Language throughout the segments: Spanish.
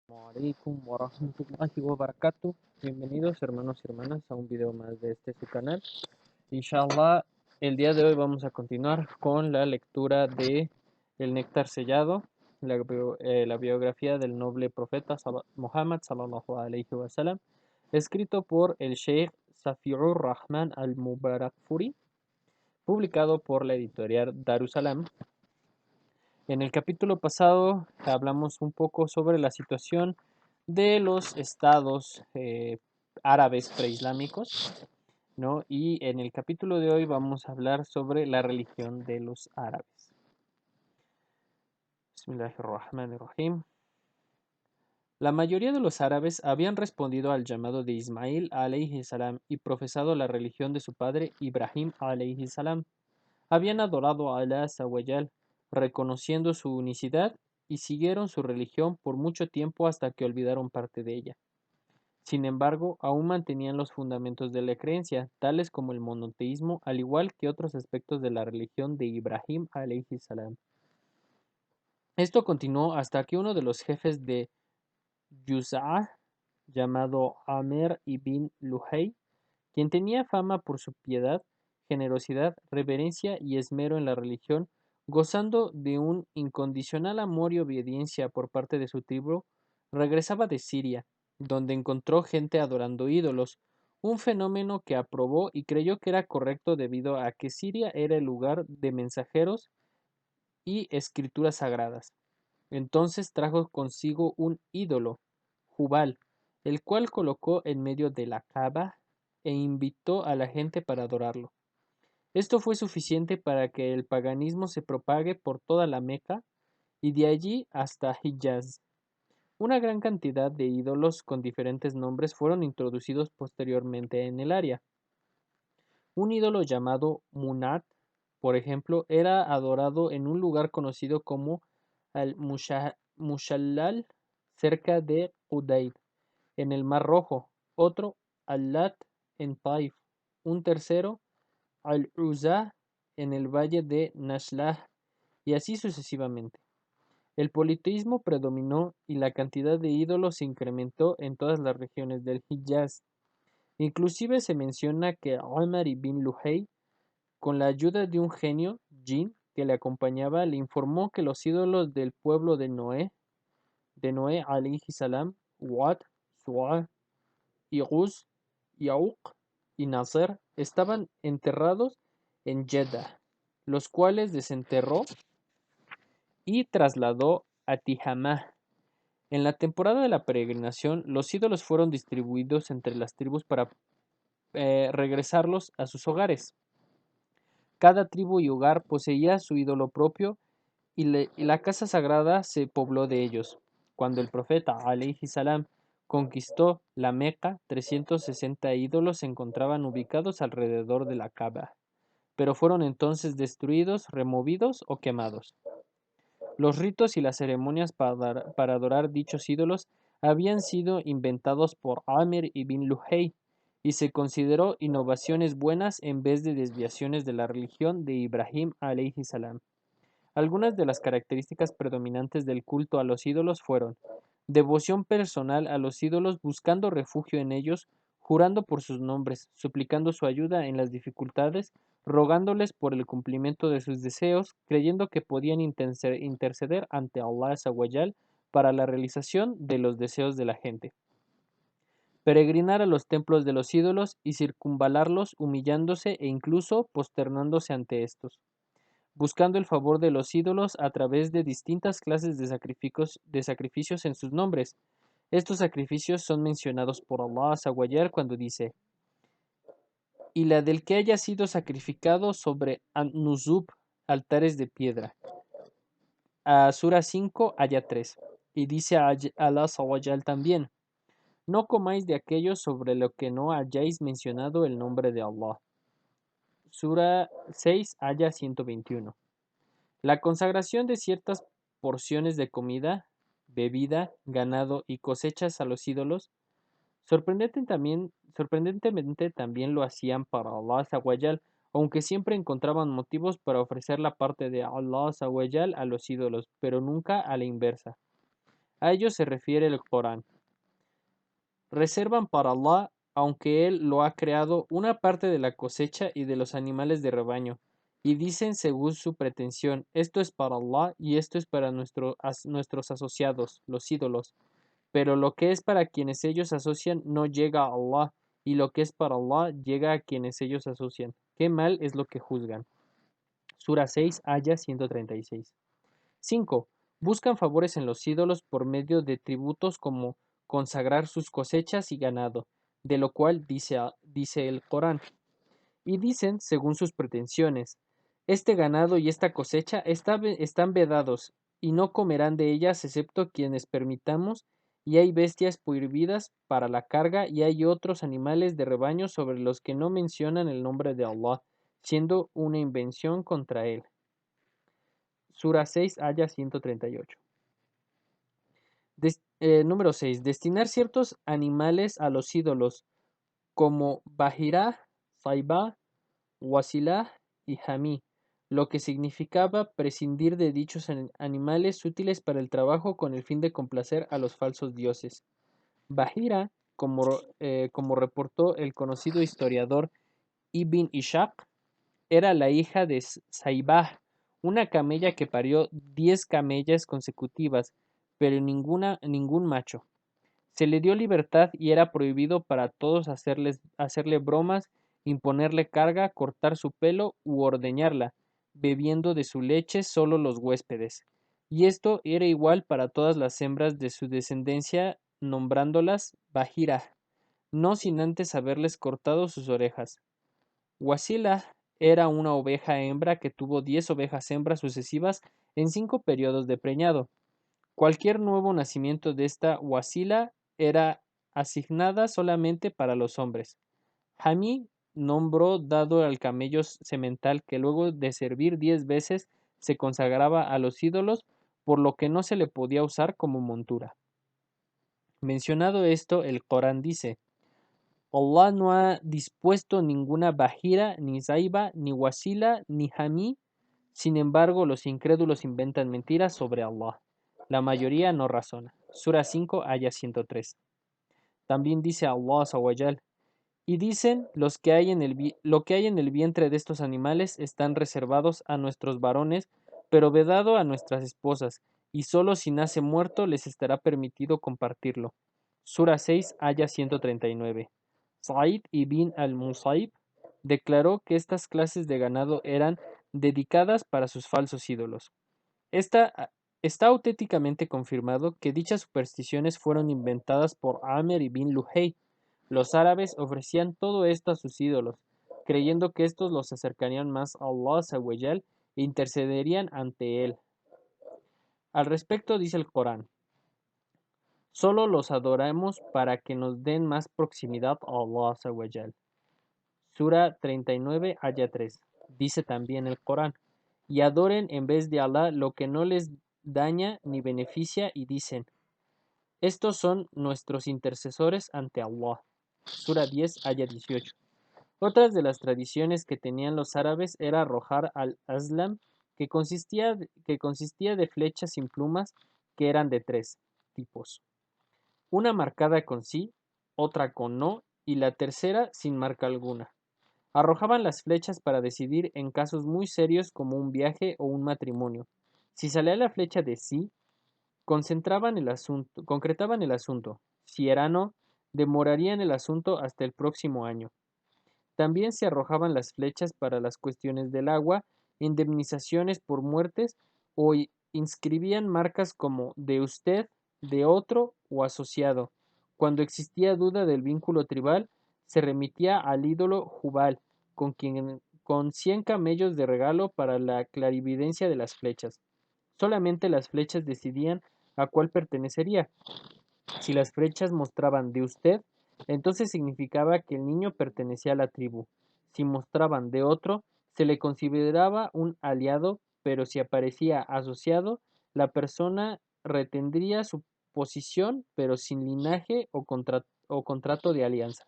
Alaikum wa rahmatullahi wa barakatuh. Bienvenidos hermanos y hermanas a un video más de su canal. Inshallah, el día de hoy vamos a continuar con la lectura de El Néctar Sellado, la biografía del noble profeta Muhammad sallallahu alaihi wasallam, escrito por el Sheikh Safiur Rahman al-Mubarakfuri, publicado por la editorial Darussalam. En el capítulo pasado hablamos un poco sobre la situación de los estados árabes preislámicos, ¿no? Y en el capítulo de hoy vamos a hablar sobre la religión de los árabes. Bismillahirrahmanirrahim. La mayoría de los árabes habían respondido al llamado de Ismail alayhi salam y profesado la religión de su padre Ibrahim alayhi salam. Habían adorado a Allah Azawajal, reconociendo su unicidad, y siguieron su religión por mucho tiempo hasta que olvidaron parte de ella. Sin embargo, aún mantenían los fundamentos de la creencia, tales como el monoteísmo, al igual que otros aspectos de la religión de Ibrahim alayhi salam. Esto continuó hasta que uno de los jefes de Yuza'a, llamado Amer ibn Luhay, quien tenía fama por su piedad, generosidad, reverencia y esmero en la religión, gozando de un incondicional amor y obediencia por parte de su tribu, regresaba de Siria, donde encontró gente adorando ídolos, un fenómeno que aprobó y creyó que era correcto debido a que Siria era el lugar de mensajeros y escrituras sagradas. Entonces trajo consigo un ídolo, Jubal, el cual colocó en medio de la Kaaba e invitó a la gente para adorarlo. Esto fue suficiente para que el paganismo se propague por toda la Meca y de allí hasta Hijaz. Una gran cantidad de ídolos con diferentes nombres fueron introducidos posteriormente en el área. Un ídolo llamado Munat, por ejemplo, era adorado en un lugar conocido como al-Mushallal, cerca de Udaid, en el Mar Rojo; otro, Al-Lat, en Taif; un tercero, Al-Uzza, en el valle de Nashlah, y así sucesivamente. El politeísmo predominó y la cantidad de ídolos se incrementó en todas las regiones del Hijaz. Inclusive se menciona que Omar ibn Luhay, con la ayuda de un genio, Jin, que le acompañaba, le informó que los ídolos del pueblo de Noé alayhi salam, Wad, Su'a, Yghuz, Yauq y Nasser, estaban enterrados en Jeddah, los cuales desenterró y trasladó a Tihamah. En la temporada de la peregrinación, los ídolos fueron distribuidos entre las tribus para regresarlos a sus hogares. Cada tribu y hogar poseía su ídolo propio y la casa sagrada se pobló de ellos. Cuando el profeta alayhi salam conquistó la Meca, 360 ídolos se encontraban ubicados alrededor de la Kaaba, pero fueron entonces destruidos, removidos o quemados. Los ritos y las ceremonias para adorar dichos ídolos habían sido inventados por Amir ibn Luhay y se consideró innovaciones buenas en vez de desviaciones de la religión de Ibrahim alayhi salam. Algunas de las características predominantes del culto a los ídolos fueron: devoción personal a los ídolos buscando refugio en ellos, jurando por sus nombres, suplicando su ayuda en las dificultades, rogándoles por el cumplimiento de sus deseos, creyendo que podían interceder ante Allah Azawajal para la realización de los deseos de la gente. Peregrinar a los templos de los ídolos y circunvalarlos humillándose e incluso posternándose ante estos, buscando el favor de los ídolos a través de distintas clases de sacrificios en sus nombres. Estos sacrificios son mencionados por Allah Azawajal cuando dice: y la del que haya sido sacrificado sobre An-Nuzub, altares de piedra. A Sura 5, Aya 3. Y dice Allah Azawajal también: no comáis de aquello sobre lo que no hayáis mencionado el nombre de Allah. Sura 6, Aya 121. La consagración de ciertas porciones de comida, bebida, ganado y cosechas a los ídolos, sorprendentemente también lo hacían para Allah Azawajal, aunque siempre encontraban motivos para ofrecer la parte de Allah Azawajal a los ídolos, pero nunca a la inversa. A ellos se refiere el Corán. Reservan para Allah, aunque Él lo ha creado, una parte de la cosecha y de los animales de rebaño, y dicen según su pretensión, esto es para Allah y esto es para nuestros asociados, los ídolos. Pero lo que es para quienes ellos asocian no llega a Allah, y lo que es para Allah llega a quienes ellos asocian. Qué mal es lo que juzgan. Sura 6, Aya 136. 5. Buscan favores en los ídolos por medio de tributos como consagrar sus cosechas y ganado, de lo cual dice el Corán. Y dicen, según sus pretensiones, este ganado y esta cosecha están vedados, y no comerán de ellas excepto quienes permitamos, y hay bestias prohibidas para la carga, y hay otros animales de rebaño sobre los que no mencionan el nombre de Allah, siendo una invención contra él. Sura 6, Aya 138. Número 6. Destinar ciertos animales a los ídolos, como Bahirah, Saibah, Wasilah y Hamí, lo que significaba prescindir de dichos animales útiles para el trabajo con el fin de complacer a los falsos dioses. Bahira, como reportó el conocido historiador Ibn Ishaq, era la hija de Saibah, una camella que parió 10 camellas consecutivas, pero ningún macho. Se le dio libertad y era prohibido para todos hacerle bromas, imponerle carga, cortar su pelo u ordeñarla, bebiendo de su leche solo los huéspedes. Y esto era igual para todas las hembras de su descendencia, nombrándolas Bahira, no sin antes haberles cortado sus orejas. Wasila era una oveja hembra que tuvo 10 ovejas hembras sucesivas en 5 periodos de preñado. Cualquier nuevo nacimiento de esta Wasila era asignada solamente para los hombres. Hamí nombró dado al camello semental que luego de servir 10 veces se consagraba a los ídolos, por lo que no se le podía usar como montura. Mencionado esto, el Corán dice: Allah no ha dispuesto ninguna Bahira, ni Zaiba, ni Wasila, ni Hamí. Sin embargo, los incrédulos inventan mentiras sobre Allah. La mayoría no razona. Sura 5, Aya 103. También dice Allah Azawajal: y dicen, lo que hay en el vientre de estos animales están reservados a nuestros varones, pero vedado a nuestras esposas, y solo si nace muerto les estará permitido compartirlo. Sura 6, Aya 139. Said ibn al-Musaib declaró que estas clases de ganado eran dedicadas para sus falsos ídolos. Está auténticamente confirmado que dichas supersticiones fueron inventadas por Amr ibn Luhay. Los árabes ofrecían todo esto a sus ídolos, creyendo que estos los acercarían más a Allah Azawajal e intercederían ante él. Al respecto dice el Corán: solo los adoramos para que nos den más proximidad a Allah Azawajal. Sura 39, Aya 3. Dice también el Corán: y adoren en vez de Allah lo que no les daña ni beneficia, y dicen: estos son nuestros intercesores ante Allah. Sura 10, Aya 18. Otras de las tradiciones que tenían los árabes era arrojar al-Aslam, que consistía de flechas sin plumas, que eran de 3 tipos: una marcada con sí, otra con no, y la tercera sin marca alguna. Arrojaban las flechas para decidir en casos muy serios como un viaje o un matrimonio. Si salía la flecha de sí, concretaban el asunto. Si era no, demorarían el asunto hasta el próximo año. También se arrojaban las flechas para las cuestiones del agua, indemnizaciones por muertes, o inscribían marcas como de usted, de otro o asociado. Cuando existía duda del vínculo tribal, se remitía al ídolo Jubal, con 100 camellos de regalo para la clarividencia de las flechas. Solamente las flechas decidían a cuál pertenecería. Si las flechas mostraban de usted, entonces significaba que el niño pertenecía a la tribu. Si mostraban de otro, se le consideraba un aliado, pero si aparecía asociado, la persona retendría su posición, pero sin linaje o contrato de alianza.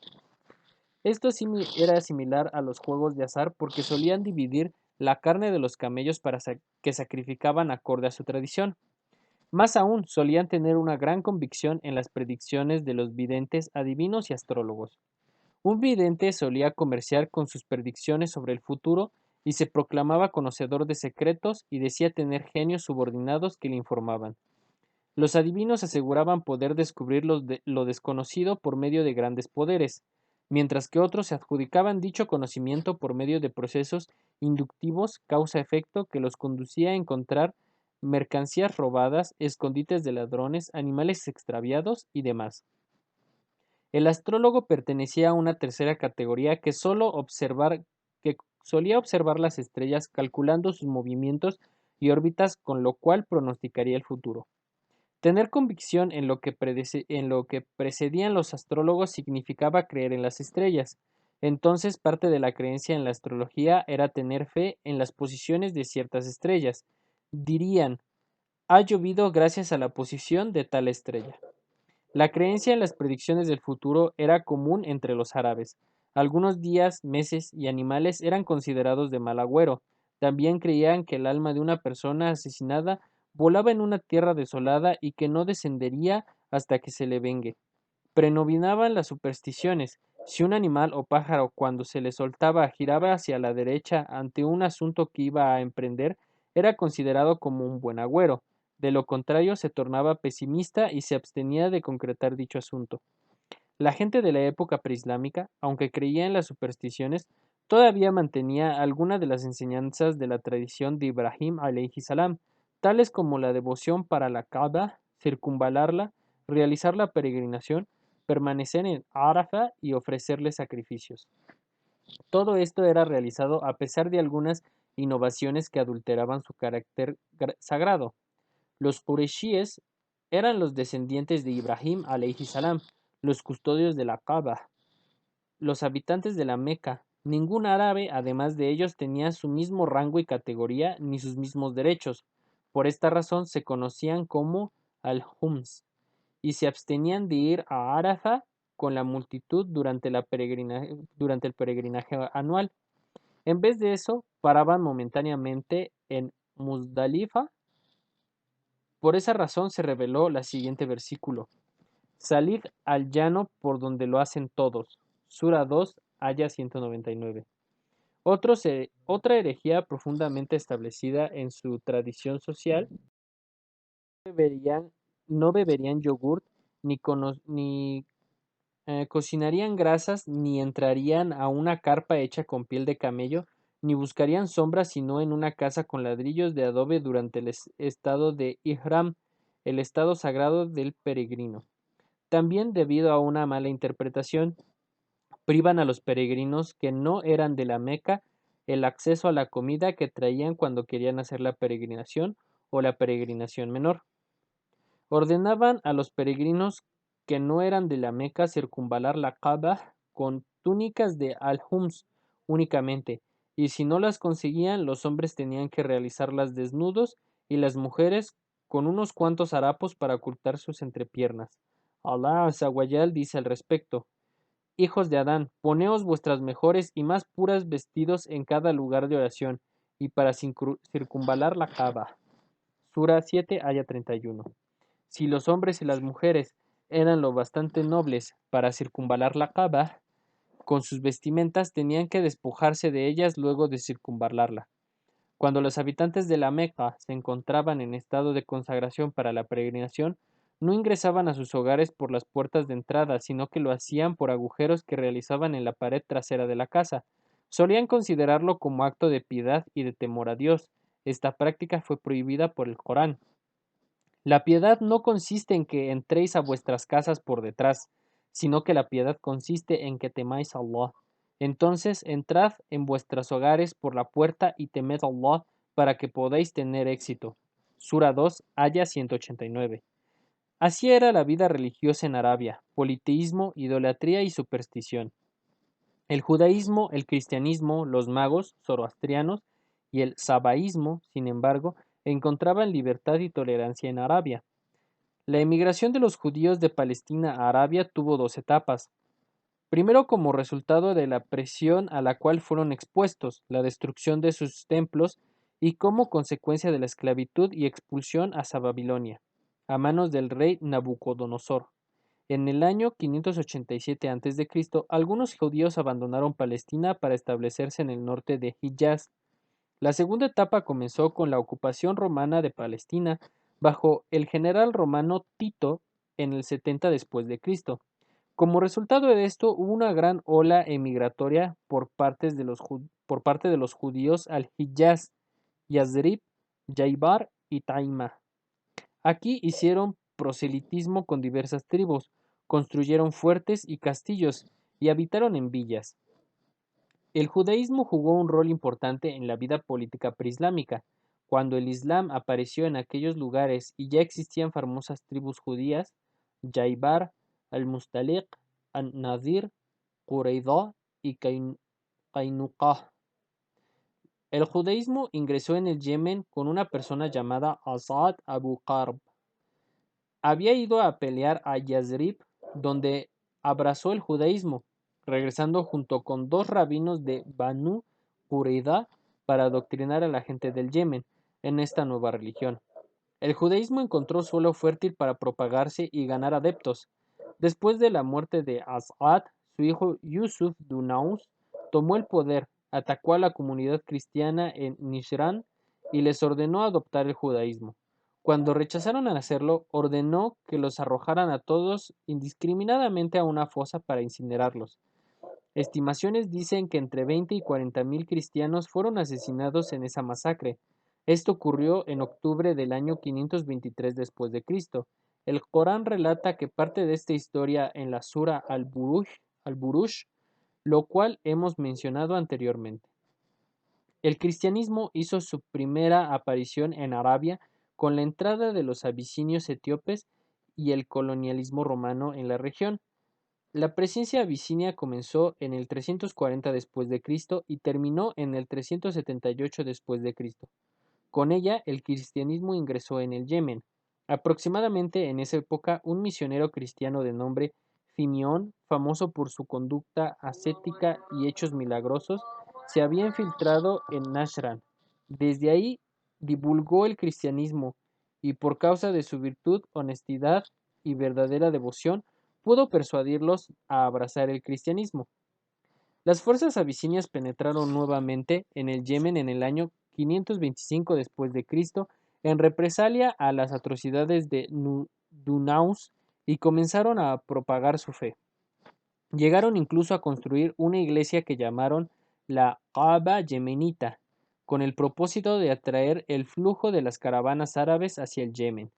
Esto era similar a los juegos de azar porque solían dividir la carne de los camellos que sacrificaban acorde a su tradición. Más aún, solían tener una gran convicción en las predicciones de los videntes, adivinos y astrólogos. Un vidente solía comerciar con sus predicciones sobre el futuro y se proclamaba conocedor de secretos y decía tener genios subordinados que le informaban. Los adivinos aseguraban poder descubrir lo desconocido por medio de grandes poderes, mientras que otros se adjudicaban dicho conocimiento por medio de procesos inductivos causa-efecto que los conducía a encontrar mercancías robadas, escondites de ladrones, animales extraviados y demás. El astrólogo pertenecía a una tercera categoría que solía observar las estrellas calculando sus movimientos y órbitas, con lo cual pronosticaría el futuro. Tener convicción en lo que precedían los astrólogos significaba creer en las estrellas. Entonces, parte de la creencia en la astrología era tener fe en las posiciones de ciertas estrellas. Dirían, ha llovido gracias a la posición de tal estrella. La creencia en las predicciones del futuro era común entre los árabes. Algunos días, meses y animales eran considerados de mal agüero. También creían que el alma de una persona asesinada volaba en una tierra desolada y que no descendería hasta que se le vengue. Predominaban las supersticiones. Si un animal o pájaro cuando se le soltaba giraba hacia la derecha ante un asunto que iba a emprender, era considerado como un buen agüero. De lo contrario, se tornaba pesimista y se abstenía de concretar dicho asunto. La gente de la época preislámica, aunque creía en las supersticiones, todavía mantenía algunas de las enseñanzas de la tradición de Ibrahim alayhi salam, tales como la devoción para la Kaaba, circunvalarla, realizar la peregrinación, permanecer en Arafah y ofrecerle sacrificios. Todo esto era realizado a pesar de algunas innovaciones que adulteraban su carácter sagrado. Los Qurayshíes eran los descendientes de Ibrahim alayhi salam, los custodios de la Kaaba, los habitantes de la Meca. Ningún árabe, además de ellos, tenía su mismo rango y categoría ni sus mismos derechos. Por esta razón se conocían como al-Hums y se abstenían de ir a Arafah con la multitud durante el peregrinaje anual. En vez de eso, paraban momentáneamente en Muzdalifa. Por esa razón se reveló la siguiente versículo: Salid al llano por donde lo hacen todos. Sura 2, aya 199. Otra herejía profundamente establecida en su tradición social: beberían, no beberían yogurt, ni cocinarían grasas, ni entrarían a una carpa hecha con piel de camello, ni buscarían sombra sino en una casa con ladrillos de adobe durante el estado de Ihram, el estado sagrado del peregrino. También, debido a una mala interpretación, privan a los peregrinos que no eran de la Meca el acceso a la comida que traían cuando querían hacer la peregrinación o la peregrinación menor. Ordenaban a los peregrinos que no eran de la Meca circunvalar la Kaaba con túnicas de al-Hums únicamente, y si no las conseguían, los hombres tenían que realizarlas desnudos y las mujeres con unos cuantos harapos para ocultar sus entrepiernas. Allah Azawayal dice al respecto: Hijos de Adán, poneos vuestras mejores y más puras vestidos en cada lugar de oración, y para circunvalar la Kaaba. Sura 7, aya 31. Si los hombres y las mujeres eran lo bastante nobles para circunvalar la Kaaba, con sus vestimentas tenían que despojarse de ellas luego de circunvalarla. Cuando los habitantes de la Meca se encontraban en estado de consagración para la peregrinación, no ingresaban a sus hogares por las puertas de entrada, sino que lo hacían por agujeros que realizaban en la pared trasera de la casa. Solían considerarlo como acto de piedad y de temor a Dios. Esta práctica fue prohibida por el Corán. La piedad no consiste en que entréis a vuestras casas por detrás, sino que la piedad consiste en que temáis a Allah. Entonces entrad en vuestros hogares por la puerta y temed a Allah para que podáis tener éxito. Sura 2, aya 189. Así era la vida religiosa en Arabia: politeísmo, idolatría y superstición. El judaísmo, el cristianismo, los magos zoroastrianos y el sabaísmo, sin embargo, encontraban libertad y tolerancia en Arabia. La emigración de los judíos de Palestina a Arabia tuvo dos etapas. Primero, como resultado de la presión a la cual fueron expuestos, la destrucción de sus templos, y como consecuencia de la esclavitud y expulsión hacia Babilonia. a manos del rey Nabucodonosor. En el año 587 a.C., algunos judíos abandonaron Palestina para establecerse en el norte de Hiyaz. La segunda etapa comenzó con la ocupación romana de Palestina bajo el general romano Tito en el 70 después de Cristo. Como resultado de esto, hubo una gran ola emigratoria por parte de los judíos al Hiyaz, Yazrib, Jaibar y Taima. Aquí hicieron proselitismo con diversas tribus, construyeron fuertes y castillos y habitaron en villas. El judaísmo jugó un rol importante en la vida política preislámica. Cuando el Islam apareció en aquellos lugares y ya existían famosas tribus judías, Jaibar, al-Mustaliq, al-Nadir, Qurayza y Qainuqah. El judaísmo ingresó en el Yemen con una persona llamada Asad Abu Qarb. Había ido a pelear a Yazrib, donde abrazó el judaísmo, regresando junto con dos rabinos de Banu Qurayza para adoctrinar a la gente del Yemen en esta nueva religión. El judaísmo encontró suelo fértil para propagarse y ganar adeptos. Después de la muerte de As'ad, su hijo Yusuf Dunaus tomó el poder, atacó a la comunidad cristiana en Nishran y les ordenó adoptar el judaísmo. Cuando rechazaron a hacerlo, ordenó que los arrojaran a todos indiscriminadamente a una fosa para incinerarlos. Estimaciones dicen que entre 20 y 40.000 cristianos fueron asesinados en esa masacre. Esto ocurrió en octubre del año 523 después de Cristo. El Corán relata que parte de esta historia en la Sura al-Buruj, lo cual hemos mencionado anteriormente. El cristianismo hizo su primera aparición en Arabia con la entrada de los abisinios etíopes y el colonialismo romano en la región. La presencia abisinia comenzó en el 340 después de Cristo y terminó en el 378 después de Cristo. Con ella, el cristianismo ingresó en el Yemen. Aproximadamente en esa época, un misionero cristiano de nombre Fimión, famoso por su conducta ascética y hechos milagrosos, se había infiltrado en Nashran. Desde ahí divulgó el cristianismo y por causa de su virtud, honestidad y verdadera devoción, pudo persuadirlos a abrazar el cristianismo. Las fuerzas abisinias penetraron nuevamente en el Yemen en el año 525 después de Cristo en represalia a las atrocidades de Dunaus y comenzaron a propagar su fe. Llegaron incluso a construir una iglesia que llamaron la Kaaba yemenita, con el propósito de atraer el flujo de las caravanas árabes hacia el Yemen,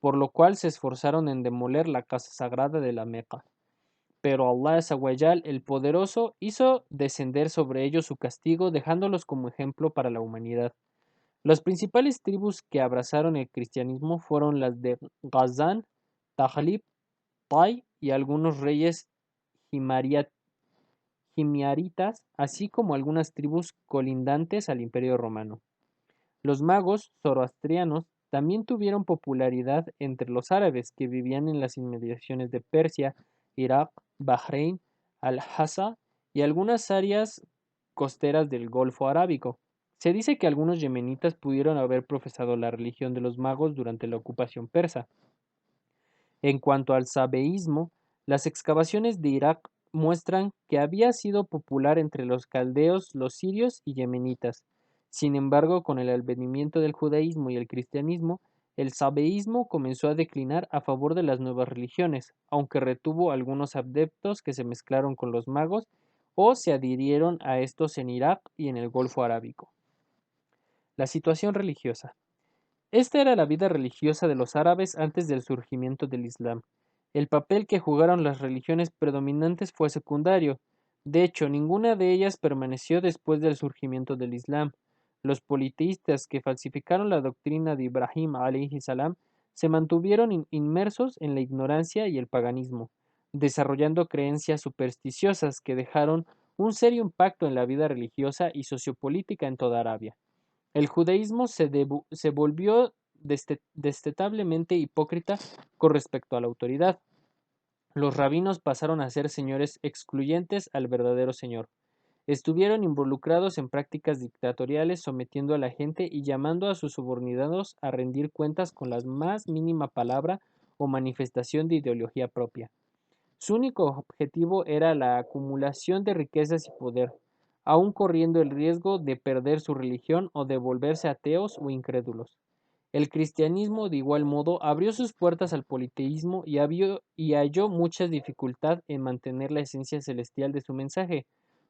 por lo cual se esforzaron en demoler la casa sagrada de la Meca. Pero Allah Azawajal, el Poderoso, hizo descender sobre ellos su castigo, dejándolos como ejemplo para la humanidad. Las principales tribus que abrazaron el cristianismo fueron las de Ghazán, Tahlib, Tai y algunos reyes himyaritas, así como algunas tribus colindantes al Imperio Romano. Los magos zoroastrianos también tuvieron popularidad entre los árabes que vivían en las inmediaciones de Persia, Irak, Bahrein, Al-Hasa y algunas áreas costeras del Golfo Arábico. Se dice que algunos yemenitas pudieron haber profesado la religión de los magos durante la ocupación persa. En cuanto al sabeísmo, las excavaciones de Irak muestran que había sido popular entre los caldeos, los sirios y yemenitas. Sin embargo, con el advenimiento del judaísmo y el cristianismo, el sabeísmo comenzó a declinar a favor de las nuevas religiones, aunque retuvo algunos adeptos que se mezclaron con los magos o se adhirieron a estos en Irak y en el Golfo Arábico. La situación religiosa. Esta era la vida religiosa de los árabes antes del surgimiento del Islam. El papel que jugaron las religiones predominantes fue secundario. De hecho, ninguna de ellas permaneció después del surgimiento del Islam. Los politeístas que falsificaron la doctrina de Ibrahim alayhi salam se mantuvieron inmersos en la ignorancia y el paganismo, desarrollando creencias supersticiosas que dejaron un serio impacto en la vida religiosa y sociopolítica en toda Arabia. El judaísmo se volvió destetablemente hipócrita con respecto a la autoridad. Los rabinos pasaron a ser señores excluyentes al verdadero Señor. Estuvieron involucrados en prácticas dictatoriales, sometiendo a la gente y llamando a sus subordinados a rendir cuentas con la más mínima palabra o manifestación de ideología propia. Su único objetivo era la acumulación de riquezas y poder, aun corriendo el riesgo de perder su religión o de volverse ateos o incrédulos. El cristianismo, de igual modo, abrió sus puertas al politeísmo y halló mucha dificultad en mantener la esencia celestial de su mensaje.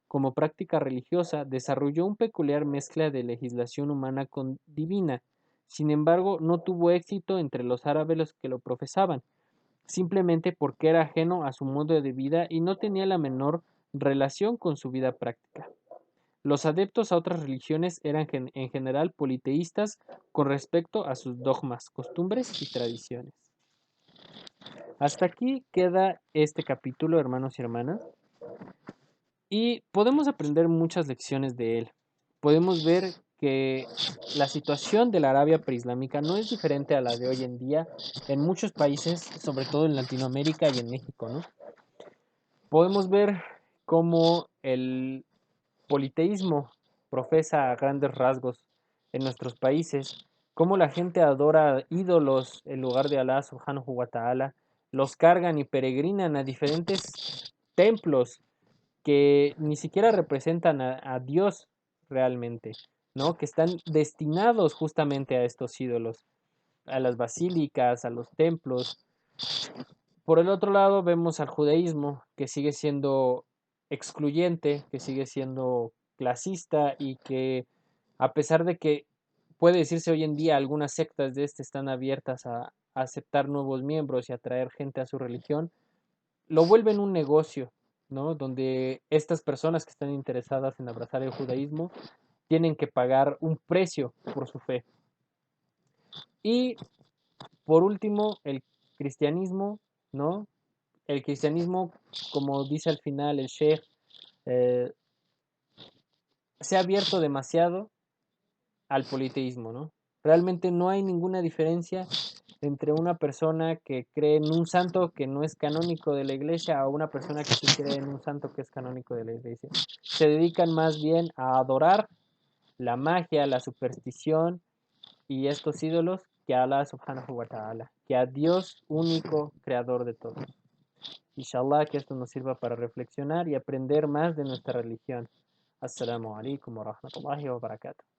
Como práctica religiosa, desarrolló una peculiar mezcla de legislación humana con divina. Sin embargo, no tuvo éxito entre los árabes que lo profesaban, simplemente porque era ajeno a su modo de vida y no tenía la menor relación con su vida práctica. Los adeptos a otras religiones eran en general politeístas con respecto a sus dogmas, costumbres y tradiciones. Hasta aquí queda este capítulo, hermanos y hermanas, y podemos aprender muchas lecciones de él. Podemos ver que la situación de la Arabia preislámica no es diferente a la de hoy en día en muchos países, sobre todo en Latinoamérica y en México, ¿no? Podemos ver cómo el politeísmo profesa a grandes rasgos en nuestros países, cómo la gente adora ídolos en lugar de Alá subhanahu wa ta'ala, los cargan y peregrinan a diferentes templos que ni siquiera representan a Dios realmente, ¿no? Que están destinados justamente a estos ídolos, a las basílicas, a los templos. Por el otro lado, vemos al judaísmo, que sigue siendo excluyente, que sigue siendo clasista y que, a pesar de que puede decirse hoy en día algunas sectas de este están abiertas a aceptar nuevos miembros y atraer gente a su religión, lo vuelven un negocio, ¿no? Donde estas personas que están interesadas en abrazar el judaísmo tienen que pagar un precio por su fe. Y por último, el cristianismo, ¿no? El cristianismo, como dice al final el Sheikh, eh, se ha abierto demasiado al politeísmo, ¿no? Realmente no hay ninguna diferencia entre una persona que cree en un santo que no es canónico de la iglesia a una persona que sí cree en un santo que es canónico de la iglesia. Se dedican más bien a adorar la magia, la superstición y estos ídolos que a Allah subhanahu wa ta'ala, que a Dios único creador de todo. Inshallah que esto nos sirva para reflexionar y aprender más de nuestra religión. Assalamu alaikum wa rahmatullahi wa barakatuh.